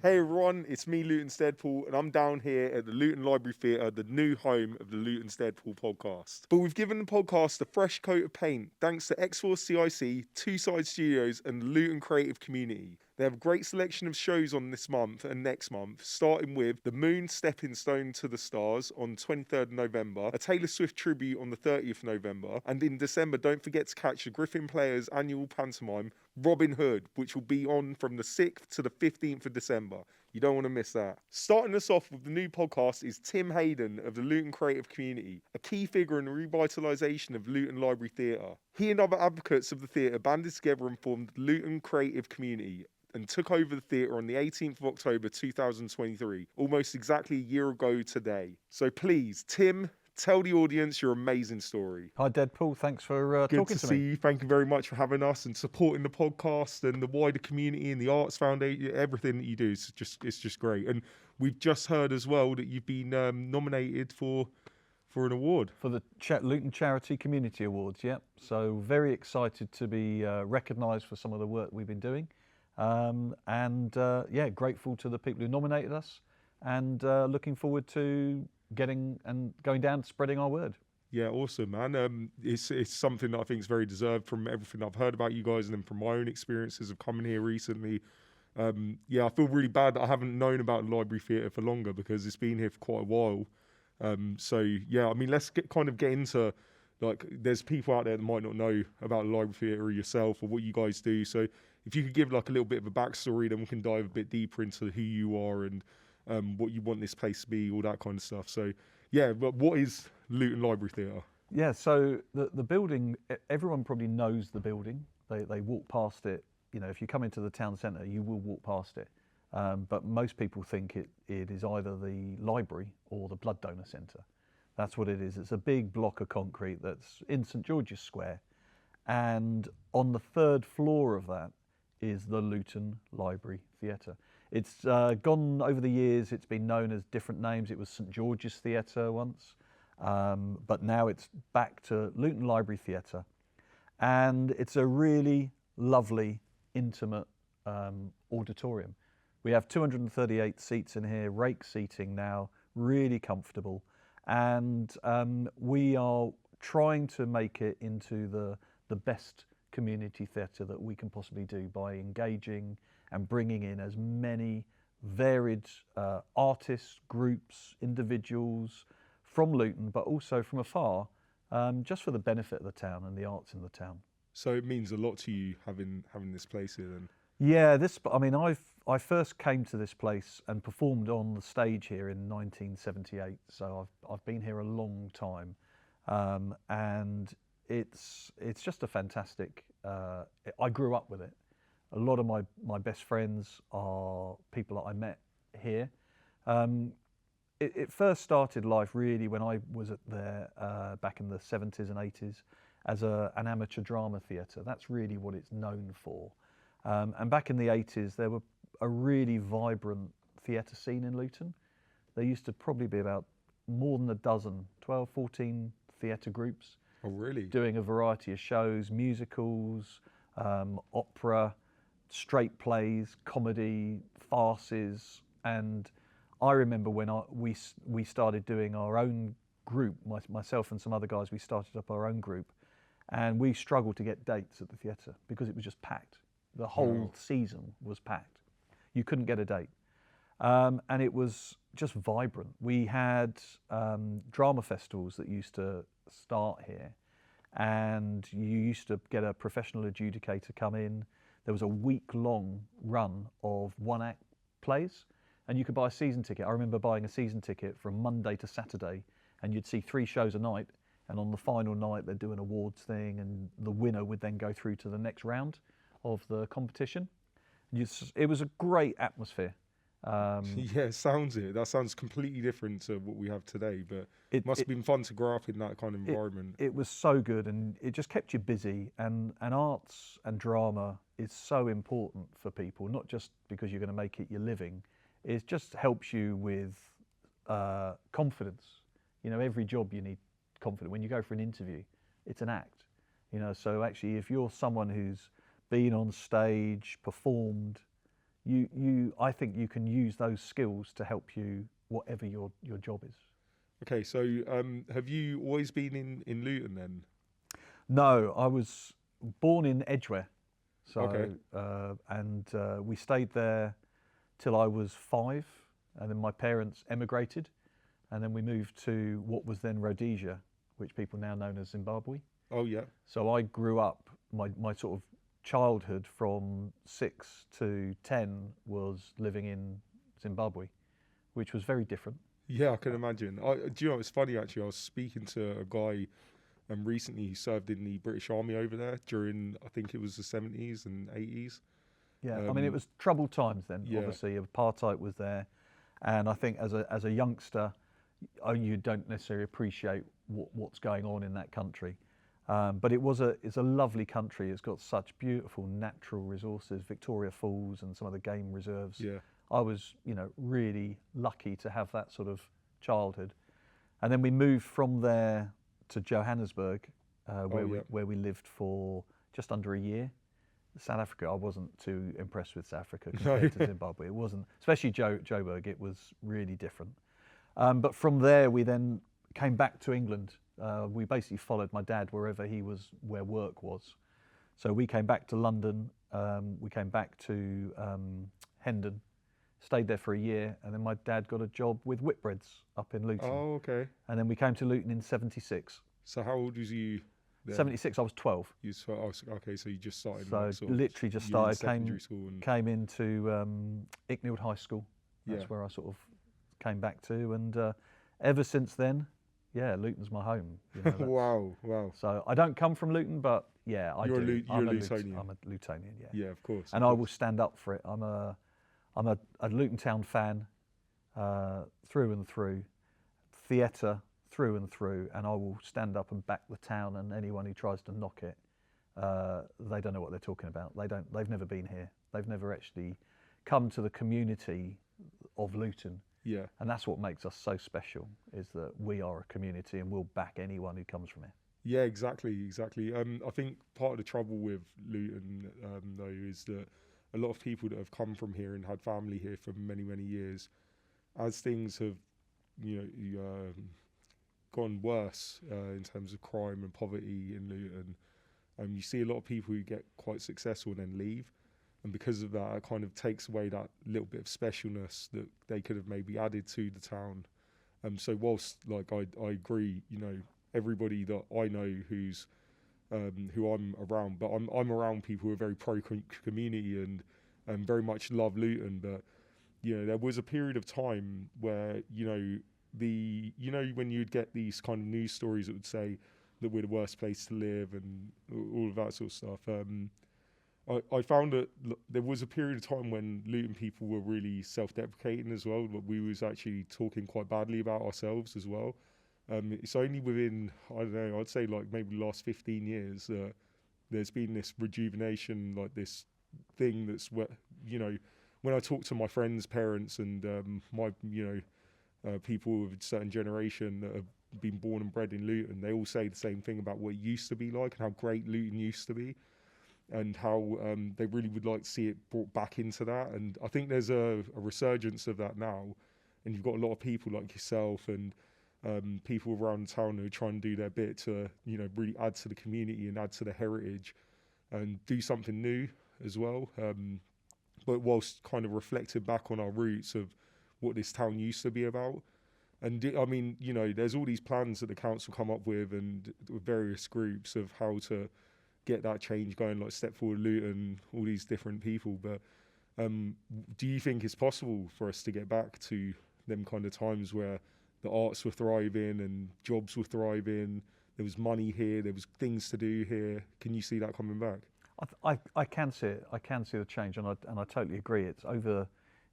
Hey everyone, it's me, Luton's Deadpool, and I'm down here at the Luton Library Theatre, the new home of the Luton's Deadpool podcast. But we've given the podcast a fresh coat of paint thanks to X-Force CIC, Two Side Studios, and the Luton Creative Community. They have a great selection of shows on this month and next month, starting with The Moon Stepping Stone to the Stars on 23rd of November, a Taylor Swift tribute on the 30th of November, and in December, don't forget to catch the Griffin Players' annual pantomime, Robin Hood, which will be on from the 6th to the 15th of December. You don't want to miss that. Starting us off with the new podcast is Tim Hayden of the Luton Creative Community, a key figure in the revitalisation of Luton Library Theatre. He and other advocates of the theatre banded together and formed the Luton Creative Community and took over the theatre on the 18th of October 2023, almost exactly a year ago today. So please, Tim, tell the audience your amazing story. Hi, Deadpool. Thanks for Good talking to to see me. you. Thank you very much for having us and supporting the podcast and the wider community and the Arts Foundation. Everything that you do is just great. And we've just heard as well that you've been nominated for an award. For the Luton Charity Community Awards, yep. So very excited to be recognised for some of the work we've been doing. Grateful to the people who nominated us and looking forward to going down and spreading our word. Yeah, awesome, man. It's something that I think is very deserved from everything I've heard about you guys and then from my own experiences of coming here recently. I feel really bad that I haven't known about the Library Theatre for longer because it's been here for quite a while. Let's get into, like, there's people out there that might not know about the Library Theatre or yourself or what you guys do. So if you could give like a little bit of a backstory, then we can dive a bit deeper into who you are and what you want this place to be, all that kind of stuff. So yeah, but what is Luton Library Theatre? Yeah, so the building, everyone probably knows the building. They walk past it. You know, if you come into the town centre, you will walk past it. But most people think it is either the library or the blood donor centre. That's what it is. It's a big block of concrete that's in St George's Square. And on the third floor of that is the Luton Library Theatre. It's gone over the years, it's been known as different names. It was St George's Theatre once, but now it's back to Luton Library Theatre. And it's a really lovely, intimate auditorium. We have 238 seats in here, rake seating now, really comfortable. And we are trying to make it into the best community theatre that we can possibly do by engaging and bringing in as many varied artists, groups, individuals from Luton, but also from afar, just for the benefit of the town and the arts in the town. So it means a lot to you having this place here then? Yeah, I first came to this place and performed on the stage here in 1978. So I've been here a long time, and it's just a fantastic. I grew up with it. A lot of my best friends are people that I met here. It first started life really when I was there back in the 70s and 80s as an amateur drama theatre. That's really what it's known for. And back in the 80s, there were a really vibrant theatre scene in Luton. There used to probably be about more than a dozen, 12, 14 theatre groups. Oh, really? Doing a variety of shows, musicals, opera, straight plays, comedy, farces. And I remember when we started doing our own group, myself and some other guys, we started up our own group, and we struggled to get dates at the theatre because it was just packed. The whole season was packed. You couldn't get a date. And it was just vibrant. We had drama festivals that used to start here, and you used to get a professional adjudicator come in. There was a week-long run of one-act plays, and you could buy a season ticket. I remember buying a season ticket from Monday to Saturday, and you'd see 3 shows a night, and on the final night they'd do an awards thing, and the winner would then go through to the next round of the competition. It was a great atmosphere. Yeah, sounds it. That sounds completely different to what we have today, but it must have been fun to grow up in that kind of environment. It was so good, and it just kept you busy, and arts and drama is so important for people, not just because you're going to make it your living. It just helps you with confidence. You know, every job you need confidence. When you go for an interview, it's an act. You know, so actually if you're someone who's been on stage, performed, I think you can use those skills to help you whatever your job is. Okay, so have you always been in Luton then? No, I was born in Edgware, so Okay. we stayed there till I was 5, and then my parents emigrated, and then we moved to what was then Rhodesia, which people now know as Zimbabwe. Oh yeah. So I grew up, my sort of childhood from 6 to 10 was living in Zimbabwe, which was very different. Yeah, I can imagine. Do you know, it's funny actually, I was speaking to a guy recently who served in the British Army over there during, I think it was the 70s and 80s. Yeah, I mean, it was troubled times then. Yeah. Obviously, apartheid was there, and I think as a youngster, you don't necessarily appreciate what's going on in that country. But it's a lovely country. It's got such beautiful natural resources, Victoria Falls and some of the game reserves. Yeah. I was, really lucky to have that sort of childhood. And then we moved from there to Johannesburg, where we lived for just under a year. South Africa, I wasn't too impressed with South Africa compared to Zimbabwe. It wasn't, especially Joburg, it was really different. But from there, we then came back to England. We basically followed my dad wherever he was, where work was. So we came back to London, we came back to Hendon, stayed there for a year, and then my dad got a job with Whitbreads up in Luton. Oh, okay. And then we came to Luton in 76. So how old was you then? 76, I was 12. Okay, so you just started. So like, sort of, literally just you were in started, secondary school and came into Icknield High School. That's Yeah. where I sort of came back to, and ever since then, yeah, Luton's my home. That's- wow. So I don't come from Luton, but yeah, I You're do. you're I'm a a Lutonian. I'm a Lutonian, yeah. Yeah, of course. And of I will course. stand up for it. I'm a Luton Town fan through and through, theatre through and through, and I will stand up and back the town. And anyone who tries to knock it, they don't know what they're talking about. They've never been here. They've never actually come to the community of Luton. Yeah. And that's what makes us so special, is that we are a community and we'll back anyone who comes from here. Yeah, exactly. I think part of the trouble with Luton, though, is that a lot of people that have come from here and had family here for many years, as things have, gone worse in terms of crime and poverty in Luton, you see a lot of people who get quite successful and then leave. And because of that, it kind of takes away that little bit of specialness that they could have maybe added to the town. So whilst, like, I agree, everybody that I know who I'm around, but I'm around people who are very pro community and very much love Luton. But there was a period of time where when you'd get these kind of news stories that would say that we're the worst place to live and all of that sort of stuff. I found that there was a period of time when Luton people were really self-deprecating as well, but we was actually talking quite badly about ourselves as well. It's only within, I don't know, I'd say like maybe the last 15 years that there's been this rejuvenation, like this thing that's where, when I talk to my friends' parents and my, people of a certain generation that have been born and bred in Luton, they all say the same thing about what it used to be like and how great Luton used to be. And how they really would like to see it brought back into that. And I think there's a resurgence of that now. And you've got a lot of people like yourself and people around town who are trying to do their bit to, really add to the community and add to the heritage and do something new as well. But whilst kind of reflecting back on our roots of what this town used to be about. And there's all these plans that the council come up with and with various groups of how to get that change going, like Step Forward Luton, all these different people. But do you think it's possible for us to get back to them kind of times where the arts were thriving and jobs were thriving, there was money here, there was things to do here? Can you see that coming back? I can see it. I can see the change, and I totally agree. It's over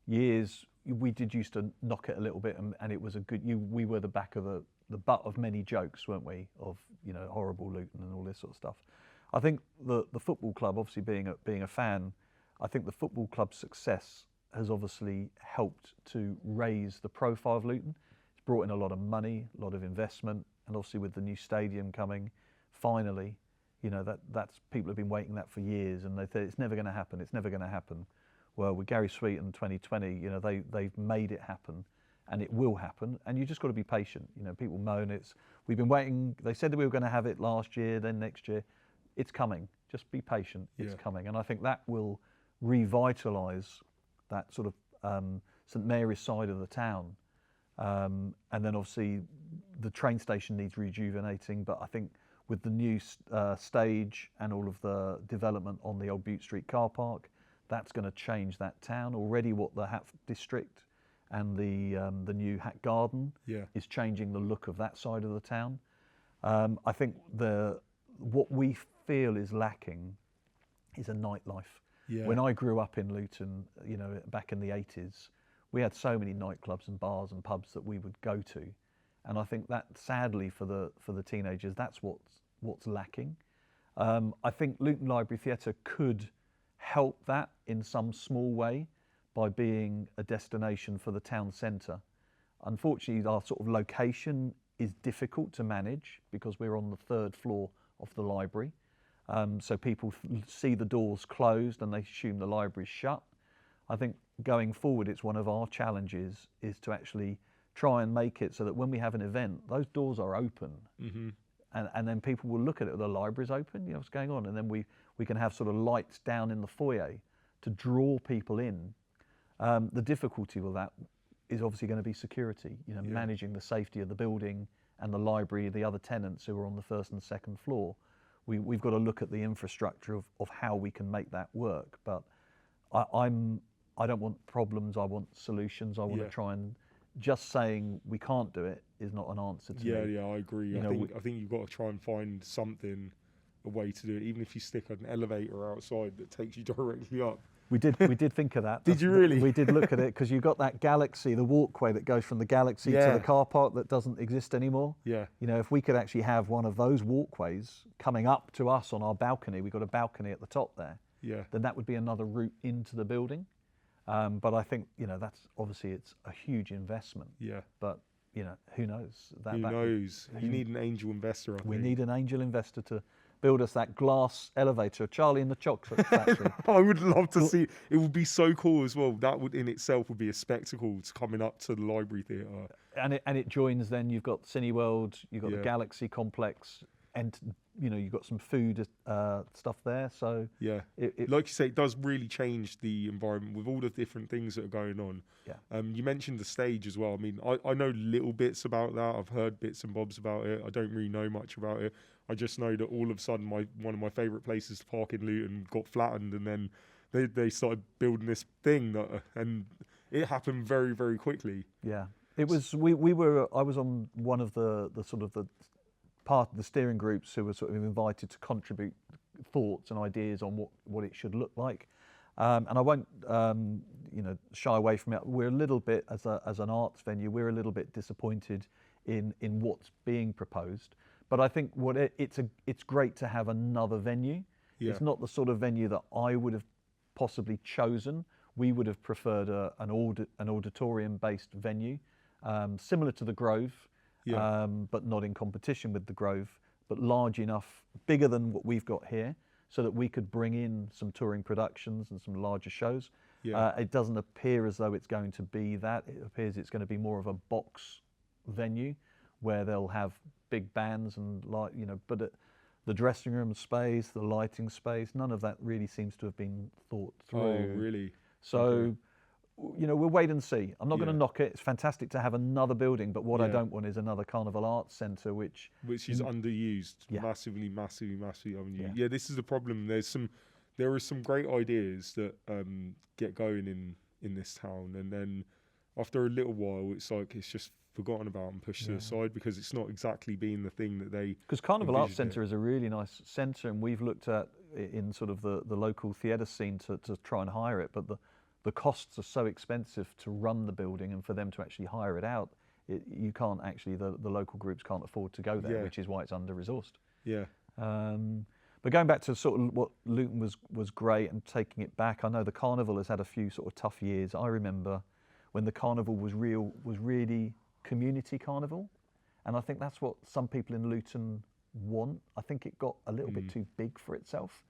years. We did used to knock it a little bit, and it was a good. We were the back of the butt of many jokes, weren't we? Of horrible Luton and all this sort of stuff. I think the football club, obviously being a fan, I think the football club's success has obviously helped to raise the profile of Luton. It's brought in a lot of money, a lot of investment, and obviously with the new stadium coming, finally, that's people have been waiting that for years, and they say it's never going to happen. It's never going to happen. well, with Gary Sweet in 2020, you know, they've made it happen, and it will happen. And you just got to be patient. You know, people moan we've been waiting. They said that we were going to have it last year, then next year. It's coming. Just be patient. It's coming. And I think that will revitalise that sort of St Mary's side of the town. And then obviously the train station needs rejuvenating, but I think with the new stage and all of the development on the old Butte Street car park, that's going to change that town. Already what the Hat District and the new Hat Garden is changing the look of that side of the town. I think what we feel is lacking is a nightlife. Yeah. When I grew up in Luton, you know, back in the 80s, we had so many nightclubs and bars and pubs that we would go to, and I think that sadly for the teenagers, that's what's lacking. I think Luton Library Theatre could help that in some small way by being a destination for the town centre. Unfortunately, our sort of location is difficult to manage because we're on the 3rd floor of the library. So people see the doors closed and they assume the library's shut. I think going forward, it's one of our challenges is to actually try and make it so that when we have an event, those doors are open. Mm-hmm. And then people will look at it, the library's open, you know, what's going on? And then we can have sort of lights down in the foyer to draw people in. The difficulty with that is obviously going to be security, you know, managing the safety of the building and the library, the other tenants who are on the 1st and 2nd floor. We've got to look at the infrastructure of how we can make that work. But I don't want problems, I want solutions. I want to try and just saying we can't do it is not an answer to me. Yeah, I agree. I think you've got to try and find something, a way to do it, even if you stick an elevator outside that takes you directly up. We did think of that. Did you really? We did look at it because you've got that Galaxy, the walkway that goes from the Galaxy to the car park that doesn't exist anymore. Yeah. You know, if we could actually have one of those walkways coming up to us on our balcony, we've got a balcony at the top there. Yeah. Then that would be another route into the building. But I think, you know, that's obviously it's a huge investment. Yeah. But, you know, who knows? Who knows? You need an angel investor, I think. We need an angel investor to build us that glass elevator, Charlie in the Chocolate Factory. I would love to see. It would be so cool as well. That would in itself would be a spectacle to coming up to the Library Theatre. And it joins. Then you've got Cineworld, you've got the Galaxy complex, and you know you've got some food stuff there. So like you say, it does really change the environment with all the different things that are going on. Yeah. You mentioned the stage as well. I mean, I know little bits about that. I've heard bits and bobs about it. I don't really know much about it. I just know that all of a sudden one of my favourite places to park in Luton got flattened, and then they started building this thing and it happened very, very quickly. Yeah, it was. I was on one of the sort of the part of the steering groups who were sort of invited to contribute thoughts and ideas on what it should look like. And I won't shy away from it. We're a little bit as an arts venue. We're a little bit disappointed in what's being proposed. But I think it's great to have another venue. Yeah. It's not the sort of venue that I would have possibly chosen. We would have preferred an auditorium-based venue, similar to the Grove, but not in competition with the Grove, but large enough, bigger than what we've got here, so that we could bring in some touring productions and some larger shows. Yeah. It doesn't appear as though it's going to be that. It appears it's going to be more of a box venue where they'll have big bands and but the dressing room space, the lighting space, none of that really seems to have been thought through. Oh, really? So, we'll wait and see. I'm not going to knock it. It's fantastic to have another building, but what I don't want is another Carnival Arts Centre, which is underused, massively. I mean, this is the problem. There are some great ideas that get going in this town, and then after a little while, it's just forgotten about and pushed to the side because it's not exactly being the thing that they. Because Carnival Arts Centre is a really nice centre, and we've looked at in sort of the local theatre scene to try and hire it, but the costs are so expensive to run the building and for them to actually hire it out. You can't actually the local groups can't afford to go there, which is why it's under-resourced. Yeah. But going back to sort of what Luton was great and taking it back, I know the Carnival has had a few sort of tough years. I remember when the Carnival was really community carnival, and I think that's what some people in Luton want. I think it got a little bit too big for itself,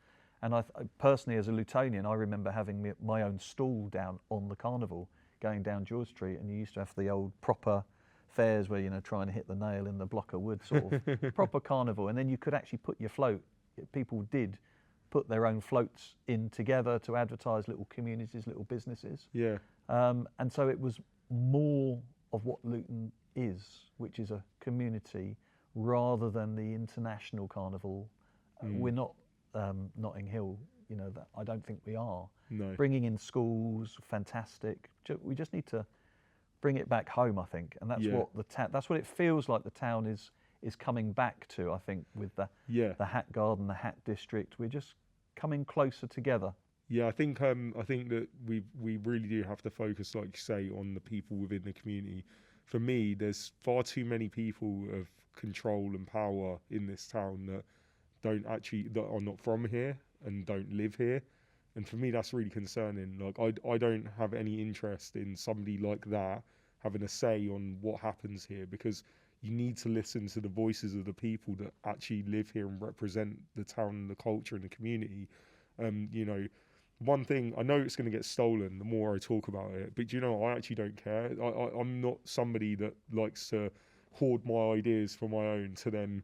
And personally, as a Lutonian, I remember having my own stall down on the carnival, going down George Street, and you used to have the old proper fairs where, trying to hit the nail in the block of wood, sort of proper carnival. And then you could actually put your float. People did put their own floats in together to advertise little communities, little businesses. Yeah. And so it was more of what Luton is, which is a community, rather than the international carnival. We're not Notting Hill, that I don't think we are. No. Bringing in schools, fantastic. We just need to bring it back home, I think, and that's what that's what it feels like the town is coming back to. I think with the Hat Garden, the Hat District, we're just coming closer together. Yeah, I think that we really do have to focus, like you say, on the people within the community. For me, there's far too many people of control and power in this town that are not from here and don't live here. And for me, that's really concerning. Like, I don't have any interest in somebody like that having a say on what happens here, because you need to listen to the voices of the people that actually live here and represent the town and the culture and the community. One thing, I know it's going to get stolen the more I talk about it, but I actually don't care. I'm not somebody that likes to hoard my ideas for my own to then,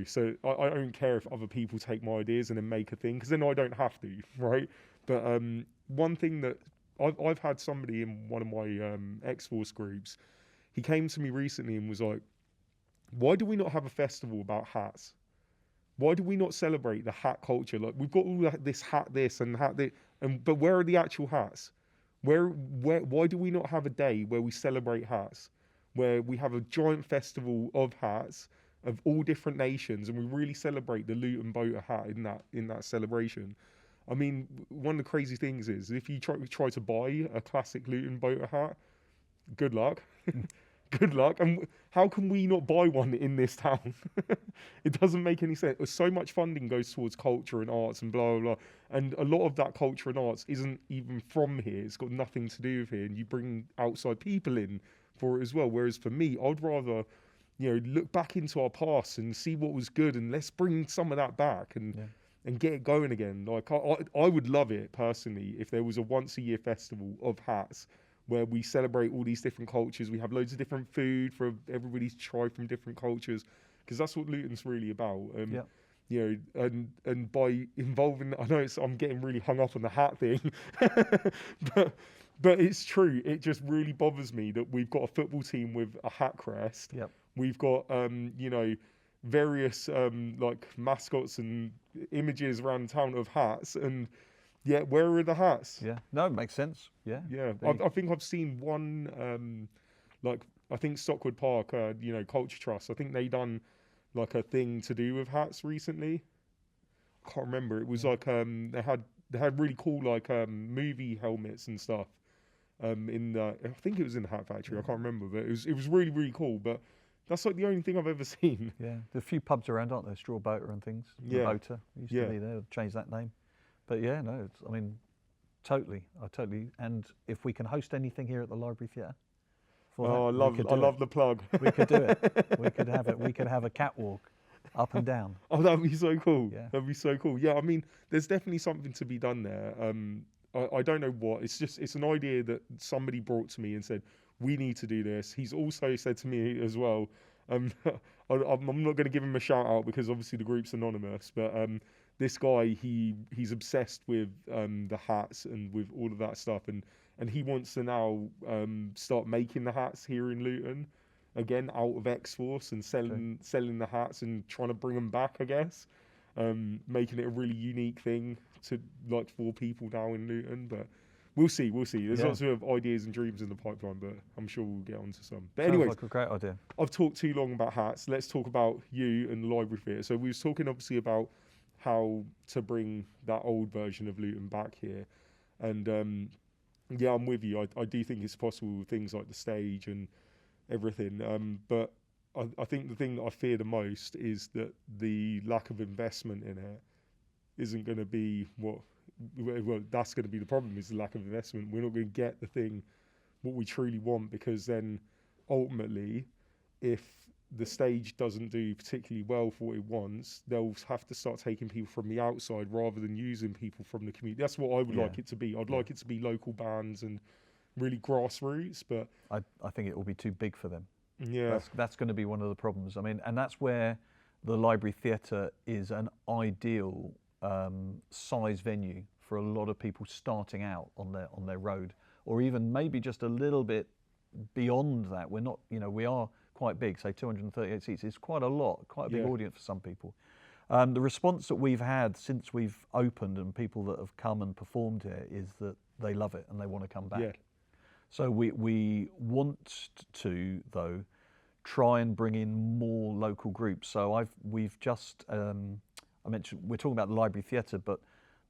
so I don't care if other people take my ideas and then make a thing, because then I don't have to, right? But one thing that I've had somebody in one of my X-Force groups, he came to me recently and was like, why do we not have a festival about hats? Why do we not celebrate the hat culture? Like, we've got all this hat this and hat this, but where are the actual hats? Why do we not have a day where we celebrate hats, where we have a giant festival of hats of all different nations, and we really celebrate the Luton boater hat in that celebration? I mean, one of the crazy things is if you try to buy a classic Luton boater hat, good luck. Good luck. And how can we not buy one in this town? It doesn't make any sense. So much funding goes towards culture and arts and blah, blah, blah. And a lot of that culture and arts isn't even from here. It's got nothing to do with here. And you bring outside people in for it as well. Whereas for me, I'd rather, look back into our past and see what was good, and let's bring some of that back and get it going again. Like, I would love it personally if there was a once a year festival of hats where we celebrate all these different cultures. We have loads of different food for everybody to try from different cultures, because that's what Luton's really about. And by involving, I'm getting really hung up on the hat thing, but it's true. It just really bothers me that we've got a football team with a hat crest. Yep. We've got various like mascots and images around town of hats, and yeah, where are the hats? Yeah, no, it makes sense. Yeah, yeah. I think I've seen one, I think Stockwood Park, Culture Trust. I think they done like a thing to do with hats recently. I can't remember. It was like they had really cool like movie helmets and stuff. I think it was in the Hat Factory. I can't remember, but it was really really cool. But that's like the only thing I've ever seen. Yeah, there's a few pubs around, aren't there? Straw Boater and things. Yeah, the Boater used to be there. Changed that name. But yeah, no, totally. And if we can host anything here at the Library Theatre, I love the plug. We could do it. We could have it. We could have a catwalk up and down. Oh, that'd be so cool. Yeah. That'd be so cool. Yeah, I mean, there's definitely something to be done there. I don't know what. It's an idea that somebody brought to me and said, we need to do this. He's also said to me as well, I'm not going to give him a shout out because obviously the group's anonymous, but this guy, he's obsessed with the hats and with all of that stuff, and he wants to now start making the hats here in Luton again out of X-Force and selling the hats and trying to bring them back, I guess, making it a really unique thing to like for people now in Luton. But we'll see. There's lots of ideas and dreams in the pipeline, but I'm sure we'll get onto some. But anyway, like a great idea. I've talked too long about hats. Let's talk about you and the Library Theatre. So we was talking obviously about how to bring that old version of Luton back here, and yeah, I'm with you. I do think it's possible with things like the stage and everything, but I think the thing that I fear the most is that the lack of investment in it isn't going to be well, that's going to be the problem, is the lack of investment. We're not going to get what we truly want, because then ultimately, if the stage doesn't do particularly well for what it wants, they'll have to start taking people from the outside rather than using people from the community. That's what I would like it to be. I'd like it to be local bands and really grassroots, but I think it will be too big for them. yeah, That's going to be one of the problems. I mean, and that's where the Library Theatre is an ideal size venue for a lot of people starting out on their road, or even maybe just a little bit beyond that. We're not, we are quite big, say 238 seats is quite a lot, quite a big audience for some people. The response that we've had since we've opened and people that have come and performed here is that they love it and they want to come back. Yeah. So we want to, though, try and bring in more local groups. So we've just, I mentioned, we're talking about the Library Theatre, but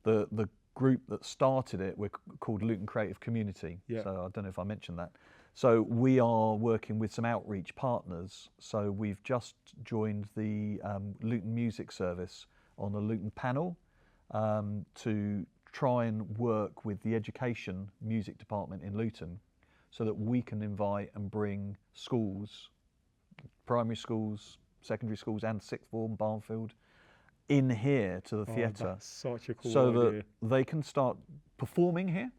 the group that started it, we're called Luton Creative Community. Yeah. So I don't know if I mentioned that. So we are working with some outreach partners. So we've just joined the Luton Music Service on the Luton panel to try and work with the education music department in Luton so that we can invite and bring schools, primary schools, secondary schools and sixth form, Barnfield, in here to the theatre. That's such a cool so idea. that they can start performing here,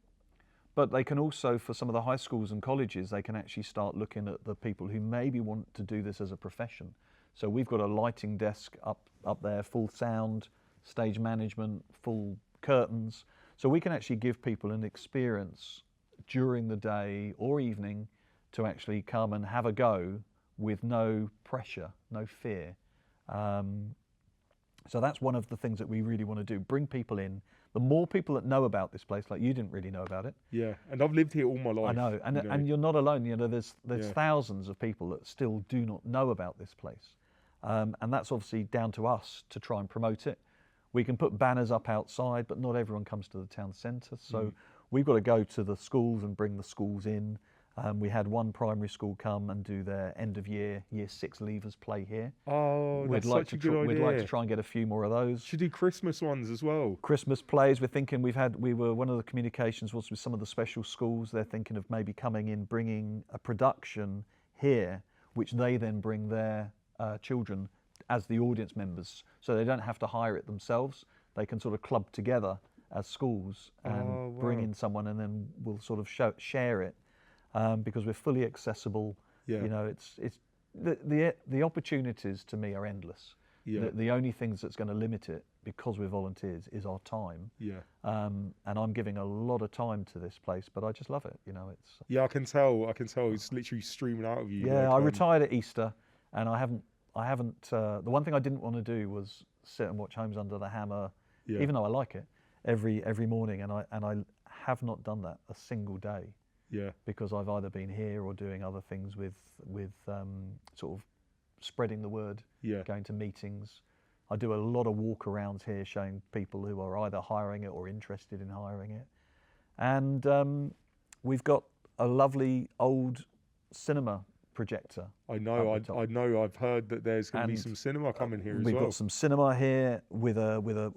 but they can also, for some of the high schools and colleges, they can actually start looking at the people who maybe want to do this as a profession. So we've got a lighting desk up there, full sound, stage management, full curtains. So we can actually give people an experience during the day or evening to actually come and have a go with no pressure, no fear. So that's one of the things that we really want to do, bring people in. The more people that know about this place, like you didn't really know about it. Yeah, and I've lived here all my life. I know, and you're not alone. There's thousands of people that still do not know about this place. And that's obviously down to us to try and promote it. We can put banners up outside, but not everyone comes to the town centre. So we've got to go to the schools and bring the schools in. We had one primary school come and do their end of year 6 leavers play here. Oh, that's such a good idea. We'd like to try and get a few more of those. Should do Christmas ones as well. Christmas plays. We're thinking one of the communications was with some of the special schools. They're thinking of maybe coming in, bringing a production here, which they then bring their children as the audience members, so they don't have to hire it themselves. They can sort of club together as schools and bring in someone, and then we'll sort of share it. Because we're fully accessible, it's the opportunities to me are endless. The only things that's going to limit it, because we're volunteers, is our time. And I'm giving a lot of time to this place, but I just love it. It's. Yeah, I can tell. It's literally streaming out of you. Yeah, I retired at Easter, and I haven't. The one thing I didn't want to do was sit and watch Homes Under the Hammer, even though I like it every morning, and I have not done that a single day. Yeah. Because I've either been here or doing other things with sort of spreading the word, going to meetings. I do a lot of walk-arounds here showing people who are either hiring it or interested in hiring it. And we've got a lovely old cinema projector. I know. I've heard that there's going to be some cinema coming here as well. We've got some cinema here with a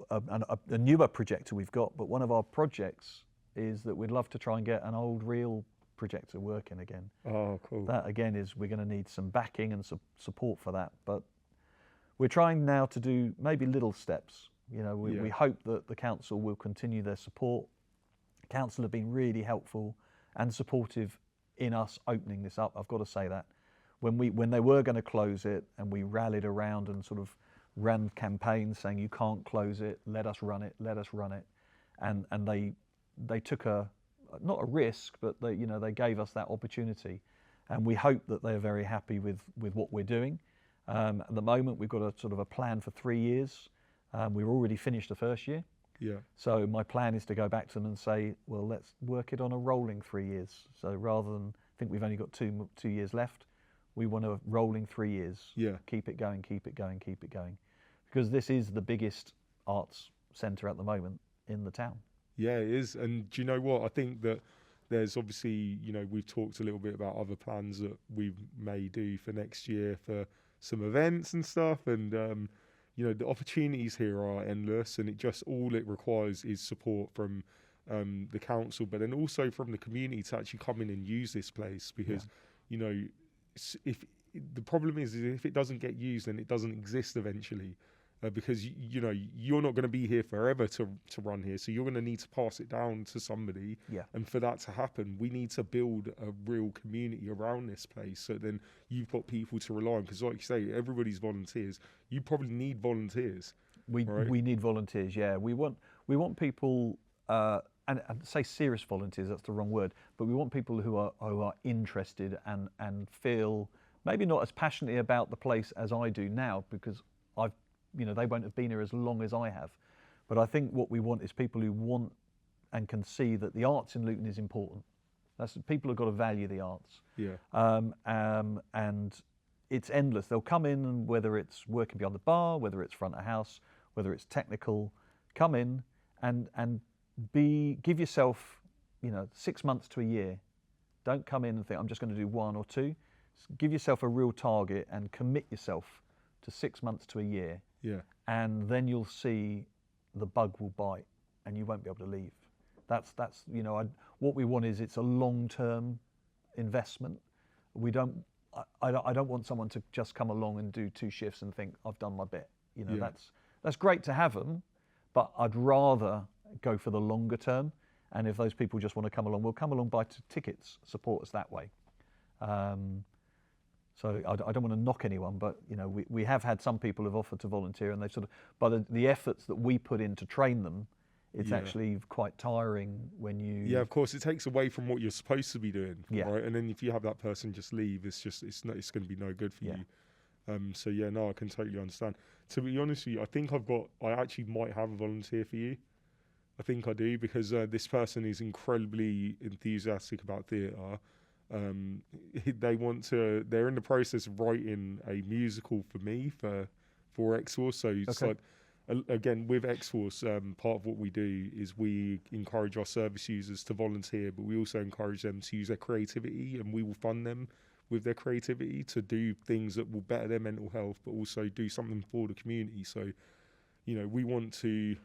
newer projector we've got, but one of our projects is that we'd love to try and get an old reel projector working again. Oh, cool. That again is, we're going to need some backing and support for that, but we're trying now to do maybe little steps. We hope that the council will continue their support. The council have been really helpful and supportive in us opening this up. I've got to say that when they were going to close it, and we rallied around and sort of ran campaigns saying, you can't close it, let us run it, and they took not a risk, but they gave us that opportunity, and we hope that they're very happy with what we're doing. At the moment, we've got a sort of a plan for 3 years. We've already finished the first year. Yeah. So my plan is to go back to them and say, well, let's work it on a rolling 3 years. So rather than think we've only got two years left, we want a rolling 3 years. Yeah. Keep it going, because this is the biggest arts centre at the moment in the town. Yeah, it is. And do you know what? I think that there's obviously, we've talked a little bit about other plans that we may do for next year for some events and stuff. And, the opportunities here are endless, and all it requires is support from the council, but then also from the community to actually come in and use this place. Because, if the problem is if it doesn't get used, then it doesn't exist eventually. Because you know you're not going to be here forever to run here, so you're going to need to pass it down to somebody. Yeah. And for that to happen, we need to build a real community around this place. So then you've got people to rely on, because like you say, everybody's volunteers. You probably need volunteers. We need volunteers. Yeah, we want people, and say serious volunteers. That's the wrong word, but we want people who are interested and feel maybe not as passionately about the place as I do now, because they won't have been here as long as I have. But I think what we want is people who want and can see that the arts in Luton is important. That's people have got to value the arts. Yeah. And it's endless. They'll come in, and whether it's working behind the bar, whether it's front of house, whether it's technical, come in and give yourself, 6 months to a year. Don't come in and think I'm just going to do 1 or 2. Give yourself a real target and commit yourself to 6 months to a year. Yeah. And then you'll see the bug will bite and you won't be able to leave. That's what we want is it's a long-term investment. I don't want someone to just come along and do 2 shifts and think I've done my bit. That's great to have them, but I'd rather go for the longer term. And if those people just want to come along, we'll come along, buy tickets, support us that way. So I don't want to knock anyone, but we have had some people who've offered to volunteer, and they've sort of, by the efforts that we put in to train them, it's actually quite tiring when you. Yeah, of course, it takes away from what you're supposed to be doing, yeah. right? And then if you have that person just leave, it's going to be no good for you. So yeah, no, I can totally understand. To be honest with you, I think I actually might have a volunteer for you. I think I do, because this person is incredibly enthusiastic about theatre. They're in the process of writing a musical for me for X-Force. So it's like, again, with X-Force, part of what we do is we encourage our service users to volunteer, but we also encourage them to use their creativity, and we will fund them with their creativity to do things that will better their mental health, but also do something for the community. So, we want to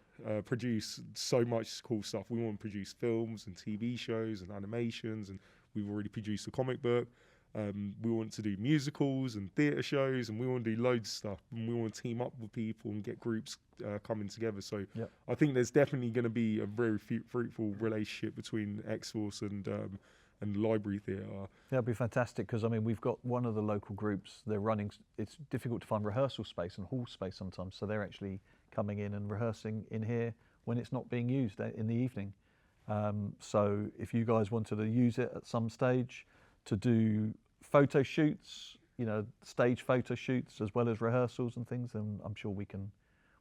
produce so much cool stuff. We want to produce films and TV shows and animations, and we've already produced a comic book. We want to do musicals and theatre shows, and we want to do loads of stuff. And we want to team up with people and get groups coming together. So I think there's definitely going to be a very fruitful relationship between X-Force and Library Theatre. That'd be fantastic, because we've got one of the local groups. They're running. It's difficult to find rehearsal space and hall space sometimes, so they're actually coming in and rehearsing in here when it's not being used in the evening. So if you guys wanted to use it at some stage to do photo shoots, stage photo shoots as well as rehearsals and things, then I'm sure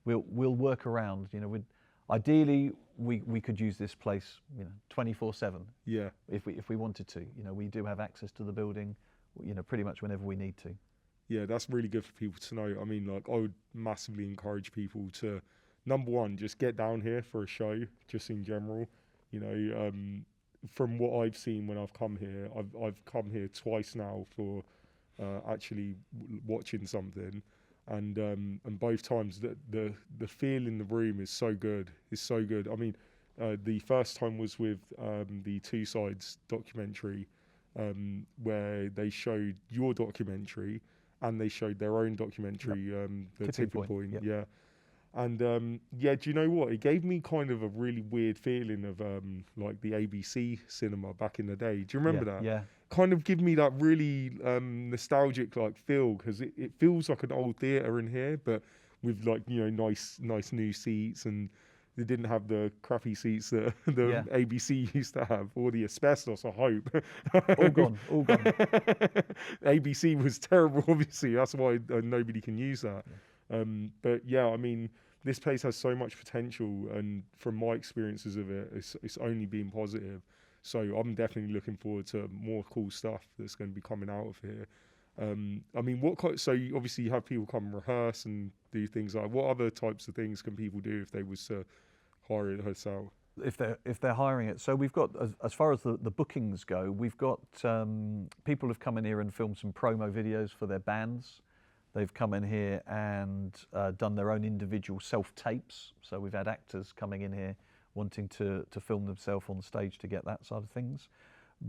we'll work around. Ideally we could use this place 24/7. Yeah. If we wanted to. We do have access to the building, pretty much whenever we need to. Yeah, that's really good for people to know. I would massively encourage people to, number one, just get down here for a show, just in general. From what I've seen when I've come here, I've come here twice now for actually watching something, and both times the feel in the room is so good. It's so good. The first time was with the Two Sides documentary, where they showed your documentary and they showed their own documentary, The Tipping Point. Yep. Yeah. And do you know what? It gave me kind of a really weird feeling of like the ABC cinema back in the day. Do you remember that? Yeah. Kind of give me that really nostalgic feel, because it feels like an old theatre in here, but with nice new seats, and they didn't have the crappy seats that the ABC used to have, or the asbestos, I hope. All gone. ABC was terrible, obviously. That's why nobody can use that. But yeah, this place has so much potential, and from my experiences of it, it's only been positive. So I'm definitely looking forward to more cool stuff that's going to be coming out of here. So obviously you have people come and rehearse and do things like, what other types of things can people do if they was to hire it herself? If they're hiring it, so we've got, as far as the bookings go, we've got people have come in here and filmed some promo videos for their bands. They've come in here and done their own individual self-tapes. So we've had actors coming in here wanting to film themselves on stage to get that side of things.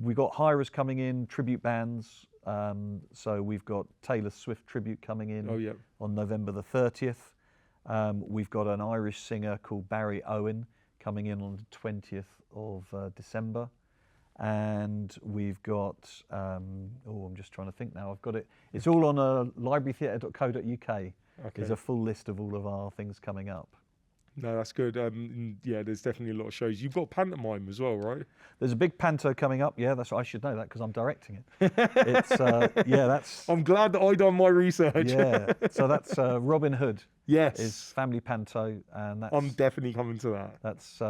We've got hirers coming in, tribute bands, So we've got Taylor Swift tribute coming in Oh, yeah. on November the 30th. We've got an Irish singer called Barry Owen coming in on the 20th of December. And we've got, I'm just trying to think now. I've got it. It's all on librarytheatre.co.uk. There's a full list of all of our things coming up. No, that's good. Yeah, there's definitely a lot of shows. You've got pantomime as well, right? There's a big panto coming up. Yeah, I should know that because I'm directing it. It's that's. I'm glad that I done my research. Yeah, so that's Robin Hood. Yes. Is family panto, and that's. I'm definitely coming to that. That's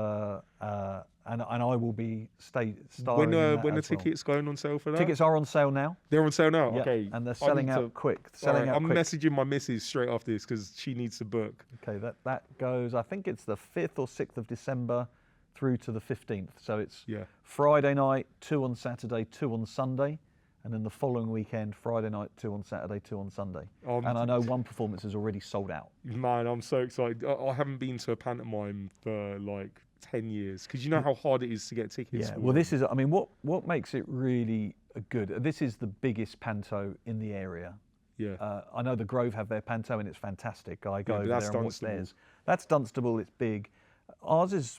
and I will be starring When in that when are as well. tickets going on sale for that? Tickets are on sale now. They're on sale now. Yeah, Okay. and they're selling out quick. I'm messaging my missus straight after this because she needs to book. Okay, that goes. I think it's the 5th or 6th of December through to the 15th. So it's Friday night, 2 on Saturday, 2 on Sunday, and then the following weekend, Friday night, 2 on Saturday, 2 on Sunday. And I know one performance is already sold out. Man, I'm so excited. I haven't been to a pantomime for like 10 years because you know how hard it is to get tickets. Yeah, well, this is. I mean, what makes it really good? This is the biggest panto in the area. Yeah. I know the Grove have their panto and it's fantastic. I go over there and watch Dunstable. theirs. That's Dunstable. It's big. Ours is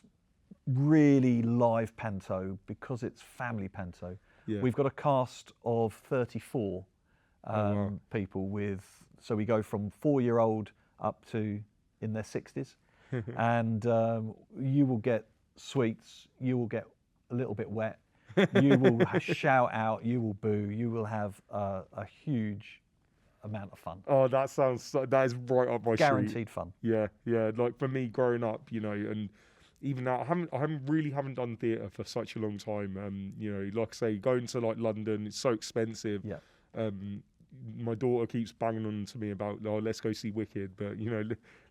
really live panto because it's family panto. Yeah. We've got a cast of 34 people so we go from 4-year-old up to in their 60s. And you will get sweets, you will get a little bit wet, you will shout out, you will boo, you will have a huge amount of fun. Oh, that is right up my street. Guaranteed fun. Yeah. Like for me growing up, and even now, I haven't done theatre for such a long time. Like I say, going to like London, it's so expensive. Yeah. My daughter keeps banging on to me about, let's go see Wicked, but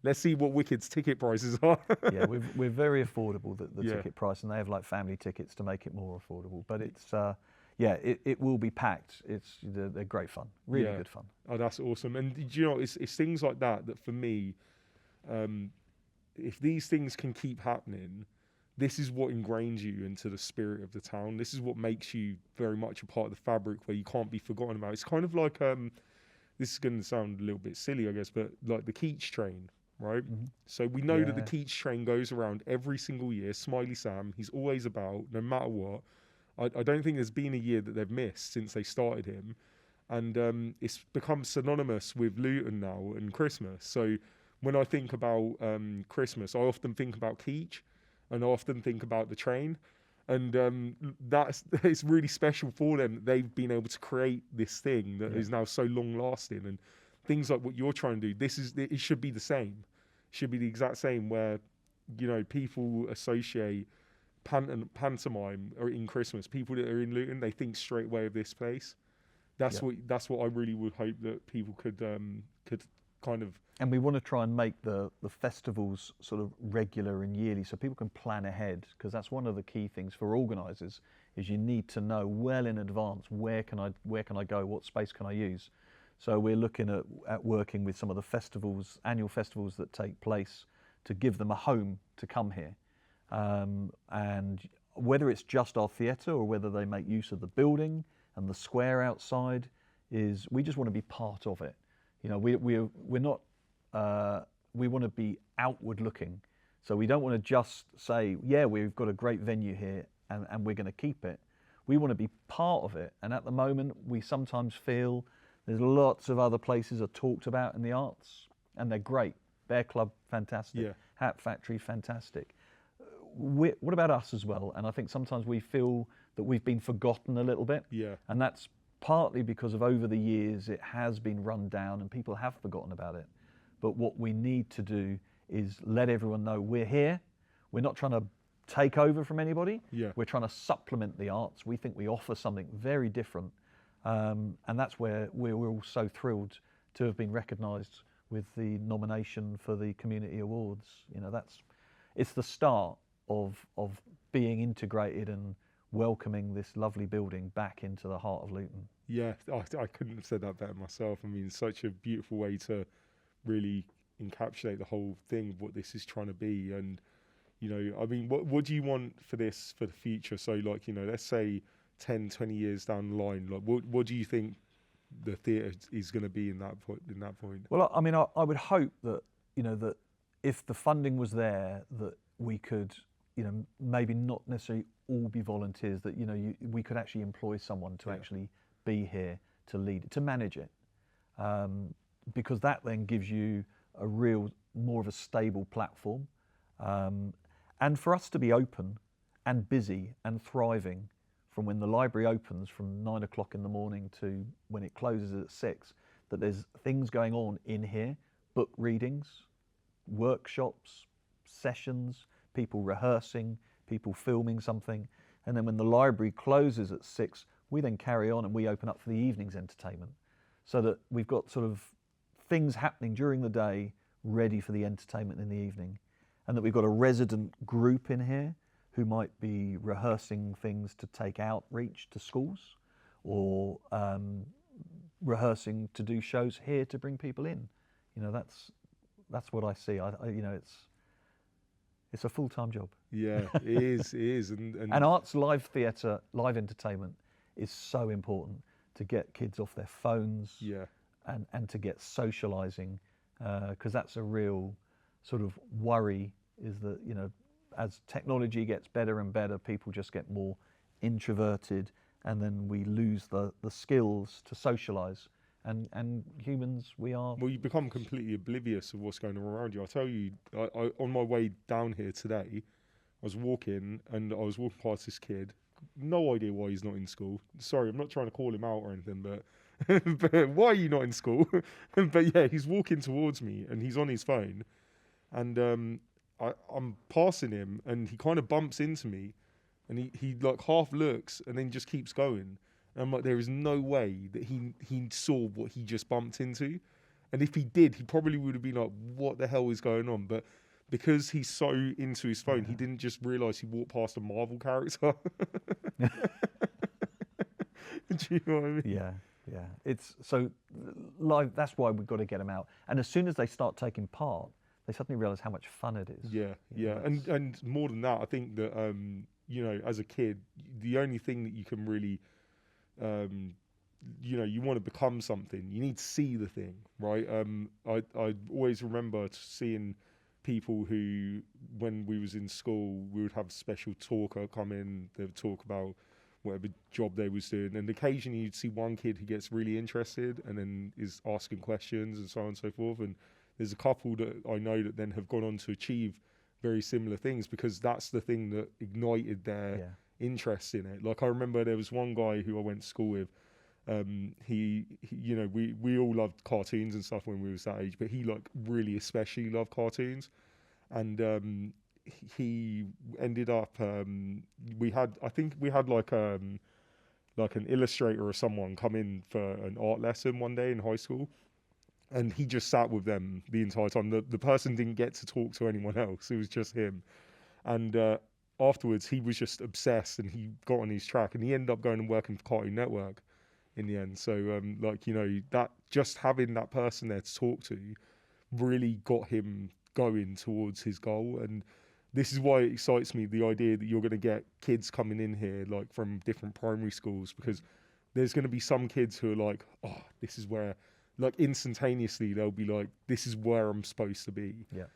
let's see what Wicked's ticket prices are. Yeah, we're very affordable, the ticket price, and they have like family tickets to make it more affordable. But it's it will be packed. They're great fun, really good fun. Oh, that's awesome. And it's things like that for me. If these things can keep happening, this is what ingrains you into the spirit of the town. This is what makes you very much a part of the fabric where you can't be forgotten about. It's kind of like, this is going to sound a little bit silly, I guess, but like the Keats train, right? Mm-hmm. So we know that the Keats train goes around every single year. Smiley Sam, he's always about, no matter what. I don't think there's been a year that they've missed since they started him. And it's become synonymous with Luton now and Christmas. So when I think about Christmas, I often think about Keats. And I often think about the train, and it's really special for them that they've been able to create this thing that is now so long lasting. And things like what you're trying to do, it should be the same. It should be the exact same where, people associate pantomime or in Christmas. People that are in Luton, they think straight away of this place. That's what I really would hope that people could kind of. And we want to try and make the festivals sort of regular and yearly so people can plan ahead, because that's one of the key things for organisers is you need to know well in advance where can I go, what space can I use. So we're looking at working with some of the festivals, annual festivals that take place, to give them a home to come here. And whether it's just our theatre or whether they make use of the building and the square outside, we just want to be part of it. We're not. We want to be outward looking, so we don't want to just say, we've got a great venue here and we're going to keep it. We want to be part of it, and at the moment we sometimes feel there's lots of other places are talked about in the arts, and they're great. Bear Club, fantastic. Hat Factory, fantastic. What about us as well? And I think sometimes we feel that we've been forgotten a little bit, and that's partly because of over the years it has been run down and people have forgotten about it. But what we need to do is let everyone know we're here. We're not trying to take over from anybody. We're trying to supplement the arts. We think we offer something very different. And that's where we're all so thrilled to have been recognised with the nomination for the Community Awards. It's the start of being integrated and welcoming this lovely building back into the heart of Luton. Yeah, I couldn't have said that better myself. I mean, such a beautiful way to really encapsulate the whole thing of what this is trying to be. And I mean, what do you want for this for the future? So like, let's say 10-20 years down the line, like what do you think the theatre is going to be in that point. Well, I mean, I would hope that, you know, that if the funding was there, that we could, you know, maybe not necessarily all be volunteers, that, you know, we could actually employ someone to actually be here to lead it, to manage it, because that then gives you a real, more of a stable platform, and for us to be open and busy and thriving from when the library opens from 9 o'clock in the morning to when it closes at 6, that there's things going on in here, book readings, workshops, sessions, people rehearsing, people filming something. And then when the library closes at 6, we then carry on and we open up for the evening's entertainment, so that we've got sort of things happening during the day ready for the entertainment in the evening. And that we've got a resident group in here who might be rehearsing things to take outreach to schools, or rehearsing to do shows here to bring people in. You know, that's what I see. You know, it's a full-time job. Yeah, it is. And arts, live theatre, live entertainment is so important to get kids off their phones. Yeah. And to get socialising, because that's a real sort of worry, is that, you know, as technology gets better and better, people just get more introverted, and then we lose the skills to socialise. And humans, we are... Well, you become completely oblivious of what's going on around you. I tell you, I on my way down here today, I was walking past this kid. No idea why he's not in school. Sorry, I'm not trying to call him out or anything, but but why are you not in school? But yeah, he's walking towards me and he's on his phone, and I'm passing him and he kind of bumps into me, and he like half looks and then just keeps going. And I'm like, there is no way that he saw what he just bumped into, and if he did, he probably would have been like, what the hell is going on? But because he's so into his phone, he didn't just realise he walked past a Marvel character. Do you know what I mean? Yeah. Yeah, it's so live. That's why we've got to get them out. And as soon as they start taking part, they suddenly realise how much fun it is. Yeah. And more than that, I think that you know, as a kid, the only thing that you can really, you know, you want to become something, you need to see the thing, right? I always remember seeing people who, when we was in school, we would have a special talker come in. They would talk about whatever job they was doing, and occasionally you'd see one kid who gets really interested and then is asking questions and so on and so forth. And there's a couple that I know that then have gone on to achieve very similar things, because that's the thing that ignited their interest in it. Like, I remember there was one guy who I went to school with. He you know, we all loved cartoons and stuff when we was that age, but he like really especially loved cartoons. And he ended up, we had like an illustrator or someone come in for an art lesson one day in high school, and he just sat with them the entire time. The person didn't get to talk to anyone else, it was just him. And afterwards he was just obsessed, and he got on his track, and he ended up going and working for Cartoon Network in the end. So like, you know, that just having that person there to talk to really got him going towards his goal. And this is why it excites me, the idea that you're going to get kids coming in here like from different primary schools, because there's going to be some kids who are like, oh, this is where, like, instantaneously they'll be like, this is where I'm supposed to be. Yeah.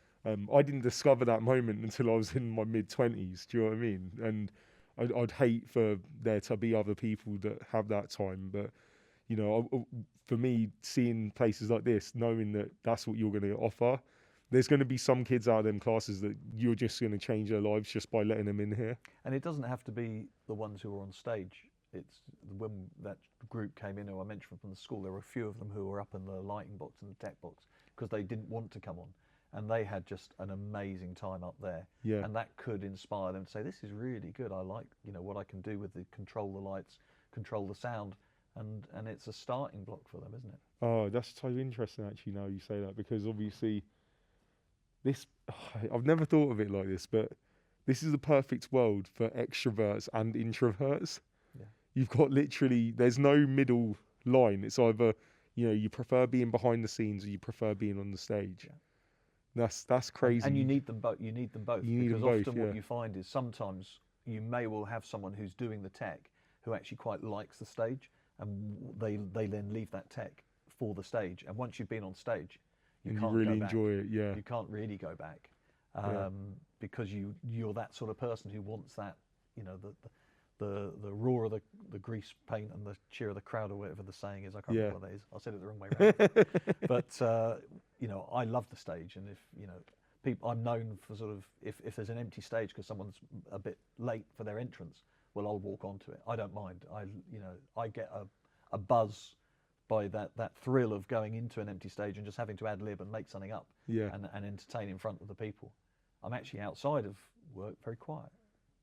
I didn't discover that moment until I was in my mid-20s. Do you know what I mean? And I'd hate for there to be other people that have that time. But, you know, for me, seeing places like this, knowing that that's what you're going to offer, there's going to be some kids out of them classes that you're just going to change their lives just by letting them in here. And it doesn't have to be the ones who are on stage. It's when that group came in, who I mentioned from the school, there were a few of them who were up in the lighting box and the tech box because they didn't want to come on. And they had just an amazing time up there. Yeah. And that could inspire them to say, this is really good. I like, you know, what I can do with the control the lights, control the sound. And it's a starting block for them, isn't it? Oh, that's so interesting actually now you say that, because obviously this, I've never thought of it like this, but this is the perfect world for extroverts and introverts. Yeah. You've got literally, there's no middle line. It's either, you know, you prefer being behind the scenes or you prefer being on the stage. Yeah. That's crazy. And you need them both. You need them both. You need because them both, often yeah. what you find is sometimes you may well have someone who's doing the tech who actually quite likes the stage, and they then leave that tech for the stage. And once you've been on stage, you can't really go back. enjoy it. Yeah. You can't really go back because you're that sort of person who wants that, you know, the roar of the grease paint and the cheer of the crowd, or whatever the saying is. I can't remember what that is. I said it the wrong way around. But you know, I love the stage, and if you know, people, I'm known for sort of if there's an empty stage because someone's a bit late for their entrance, well, I'll walk onto it. I don't mind. I get a buzz by that thrill of going into an empty stage and just having to ad lib and make something up and entertain in front of the people. I'm actually outside of work very quiet,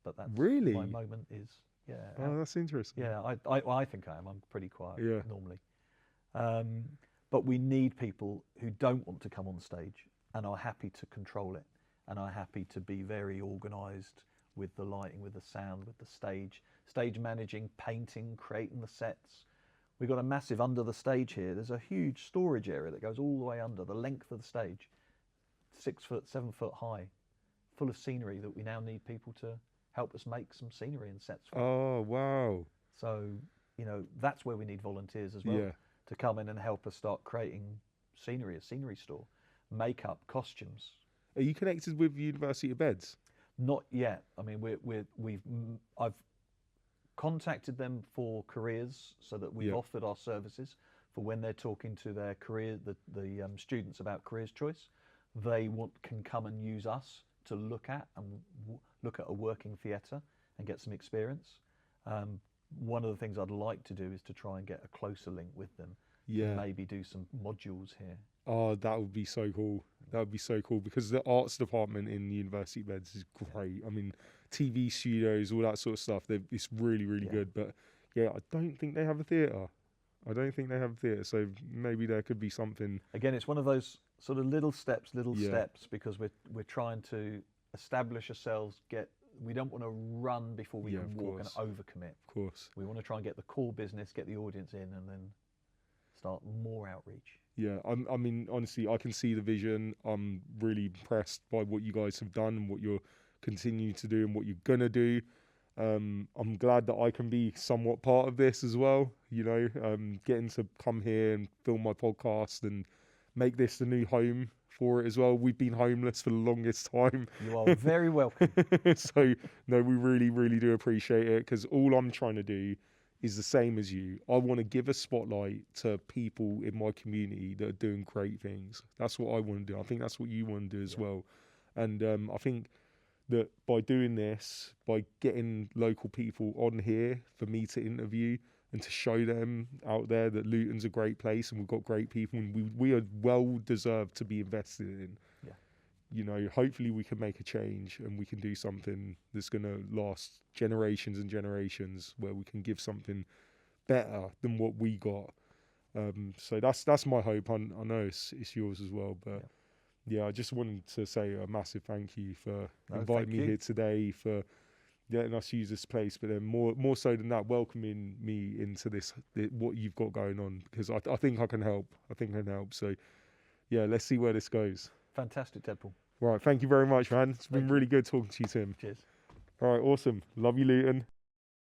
but that's really my moment is. Yeah. Oh, that's interesting. Yeah, I think I am. I'm pretty quiet normally. But we need people who don't want to come on stage and are happy to control it and are happy to be very organised with the lighting, with the sound, with the stage managing, painting, creating the sets. We've got a massive under the stage here. There's a huge storage area that goes all the way under the length of the stage, 6 foot, 7 foot high, full of scenery that we now need people to help us make some scenery and sets for. Oh, wow. So, you know, that's where we need volunteers as well to come in and help us start creating scenery, a scenery store, makeup, costumes. Are you connected with University of Beds? Not yet. I mean, I've contacted them for careers so that we've offered our services for when they're talking to their career, the students about careers choice. They can come and use us to look at a working theatre and get some experience. One of the things I'd like to do is to try and get a closer link with them. Yeah. Maybe do some modules here. Oh, that would be so cool. That would be so cool because the arts department in University Beds is great. I mean, TV studios, all that sort of stuff. It's really, really good. But yeah, I don't think they have a theatre. So maybe there could be something. Again, it's one of those sort of little steps because we're trying to establish ourselves. We don't want to run before we can walk and overcommit. Of course. We want to try and get the core business, get the audience in, and then start more outreach. Yeah, I mean, honestly, I can see the vision. I'm really impressed by what you guys have done and what you're continuing to do and what you're going to do. I'm glad that I can be somewhat part of this as well, you know, getting to come here and film my podcast and make this the new home for it as well. We've been homeless for the longest time. You are very welcome. So, no, we really, really do appreciate it because all I'm trying to do is the same as you. I want to give a spotlight to people in my community that are doing great things. That's what I want to do. I think that's what you want to do as well. And I think that by doing this, by getting local people on here for me to interview and to show them out there that Luton's a great place and we've got great people and we are well deserved to be invested in. Yeah. You know, hopefully we can make a change and we can do something that's going to last generations and generations where we can give something better than what we got. So that's my hope. I know it's yours as well, but yeah, I just wanted to say a massive thank you for inviting me here today, for letting us use this place, but then more so than that, welcoming me into this, what you've got going on, because I think I can help. So yeah, let's see where this goes. Fantastic, Deadpool. Right, thank you very much, man. It's been really good talking to you, Tim. Cheers. All right, awesome. Love you, Luton.